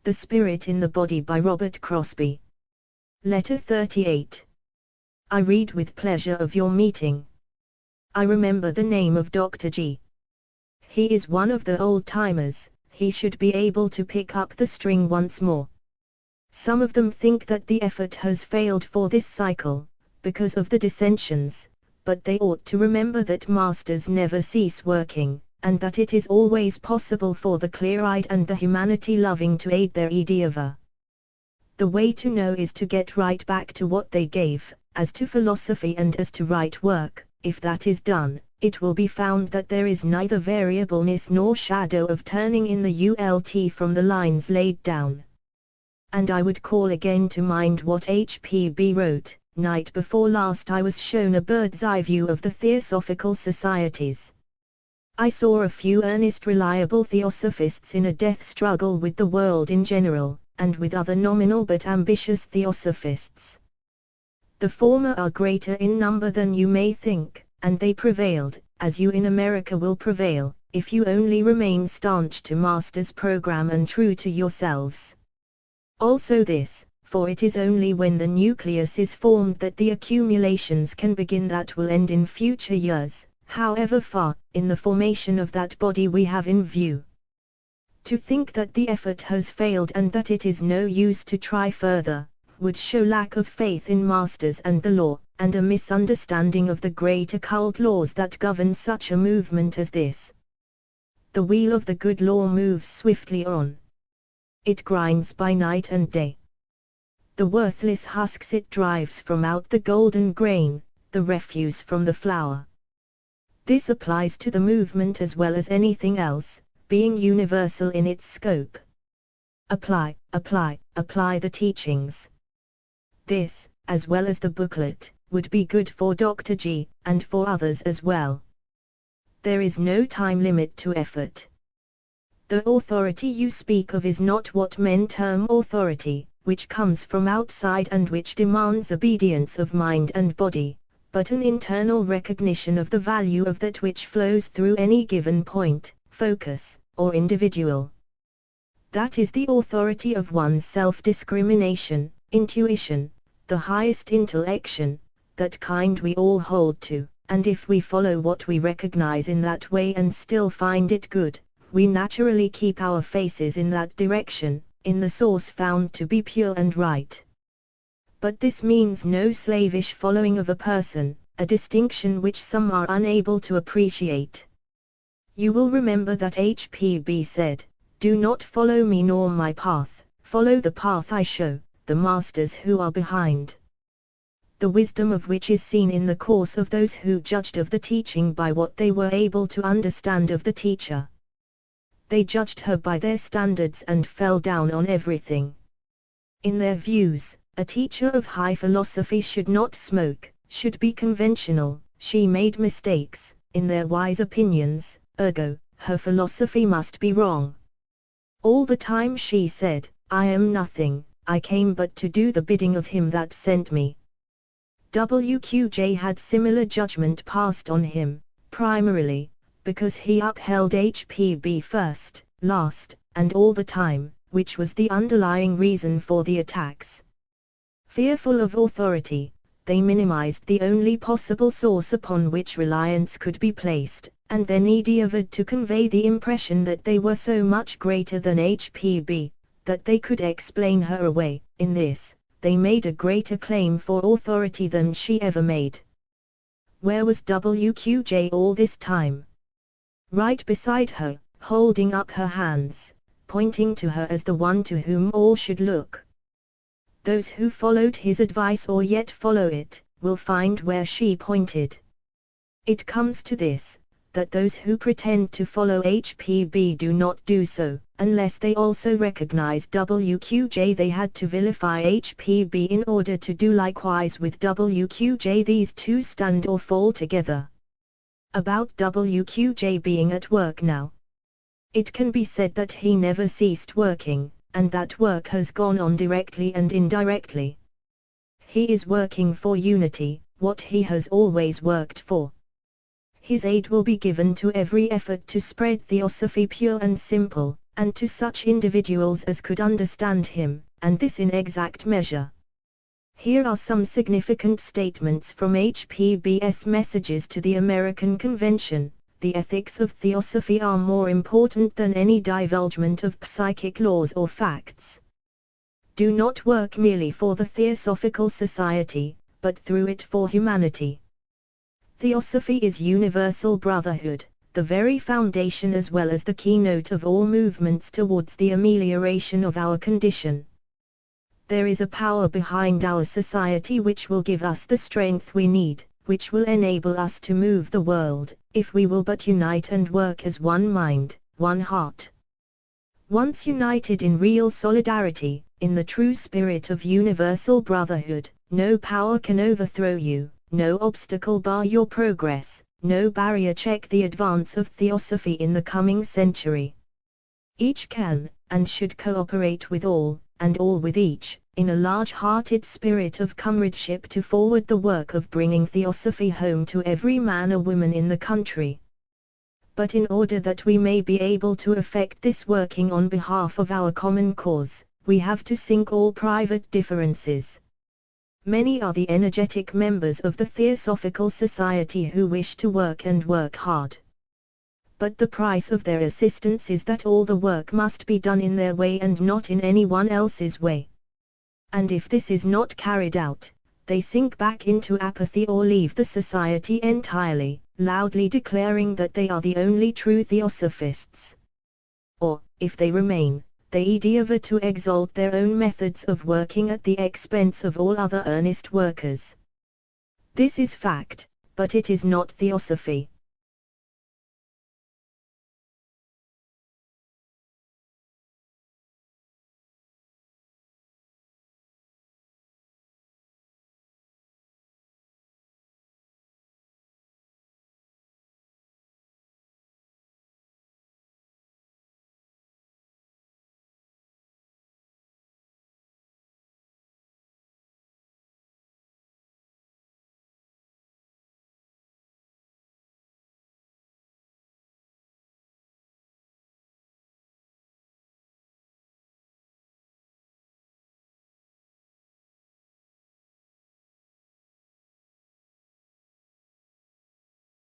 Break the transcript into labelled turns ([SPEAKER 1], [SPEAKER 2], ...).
[SPEAKER 1] The Spirit in the Body by Robert Crosbie. Letter 38. I read with pleasure of your meeting. I remember the name of Dr. G. He is one of the old-timers. He should be able to pick up the string once more. Some of them think that the effort has failed for this cycle, because of the dissensions, but they ought to remember that masters never cease working, and that it is always possible for the clear-eyed and the humanity-loving to aid their endeavor. The way to know is to get right back to what they gave, as to philosophy and as to right work. If that is done, it will be found that there is neither variableness nor shadow of turning in the ULT from the lines laid down. And I would call again to mind what H.P.B. wrote, night before last I was shown a bird's eye view of the Theosophical Societies. I saw a few earnest reliable Theosophists in a death struggle with the world in general, and with other nominal but ambitious Theosophists. The former are greater in number than you may think, and they prevailed, as you in America will prevail, if you only remain staunch to Master's program and true to yourselves. Also this, for it is only when the nucleus is formed that the accumulations can begin that will end in future years, however far, in the formation of that body we have in view. To think that the effort has failed and that it is no use to try further, would show lack of faith in masters and the law, and a misunderstanding of the great occult laws that govern such a movement as this. The wheel of the good law moves swiftly on. It grinds by night and day. The worthless husks it drives from out the golden grain, the refuse from the flour. This applies to the movement as well as anything else, being universal in its scope. Apply the teachings. This, as well as the booklet, would be good for Dr. G, and for others as well. There is no time limit to effort. The authority you speak of is not what men term authority, which comes from outside and which demands obedience of mind and body, but an internal recognition of the value of that which flows through any given point, focus, or individual. That is the authority of one's self-discrimination, intuition, the highest intellection, that kind we all hold to, and if we follow what we recognize in that way and still find it good, we naturally keep our faces in that direction, in the source found to be pure and right. But this means no slavish following of a person, a distinction which some are unable to appreciate. You will remember that H.P.B. said, "Do not follow me nor my path, follow the path I show, the masters who are behind." The wisdom of which is seen in the course of those who judged of the teaching by what they were able to understand of the teacher. They judged her by their standards and fell down on everything. In their views, a teacher of high philosophy should not smoke, should be conventional. She made mistakes, in their wise opinions, ergo, her philosophy must be wrong. All the time she said, "I am nothing, I came but to do the bidding of him that sent me." WQJ had similar judgment passed on him, primarily, because he upheld H.P.B. first, last, and all the time, which was the underlying reason for the attacks. Fearful of authority, they minimized the only possible source upon which reliance could be placed, and then endeavored to convey the impression that they were so much greater than H.P.B., that they could explain her away. In this, they made a greater claim for authority than she ever made. Where was WQJ all this time? Right beside her, holding up her hands, pointing to her as the one to whom all should look. Those who followed his advice or yet follow it, will find where she pointed. It comes to this, that those who pretend to follow H.P.B. do not do so, unless they also recognize WQJ. They had to vilify H.P.B. in order to do likewise with WQJ. These two stand or fall together. About WQJ being at work now. It can be said that he never ceased working, and that work has gone on directly and indirectly. He is working for unity, what he has always worked for. His aid will be given to every effort to spread Theosophy pure and simple, and to such individuals as could understand him, and this in exact measure. Here are some significant statements from HPB's messages to the American Convention. The ethics of Theosophy are more important than any divulgement of psychic laws or facts. Do not work merely for the Theosophical Society, but through it for humanity. Theosophy is universal brotherhood, the very foundation as well as the keynote of all movements towards the amelioration of our condition. There is a power behind our society which will give us the strength we need, which will enable us to move the world, if we will but unite and work as one mind, one heart. Once united in real solidarity, in the true spirit of universal brotherhood, no power can overthrow you, no obstacle bar your progress, no barrier check the advance of Theosophy in the coming century. Each can, and should cooperate with all, and all with each, in a large-hearted spirit of comradeship to forward the work of bringing Theosophy home to every man or woman in the country. But in order that we may be able to effect this working on behalf of our common cause, we have to sink all private differences. Many are the energetic members of the Theosophical Society who wish to work and work hard. But the price of their assistance is that all the work must be done in their way and not in anyone else's way. And if this is not carried out, they sink back into apathy or leave the society entirely, loudly declaring that they are the only true Theosophists. Or, if they remain, they endeavor to exalt their own methods of working at the expense of all other earnest workers. This is fact, but it is not Theosophy.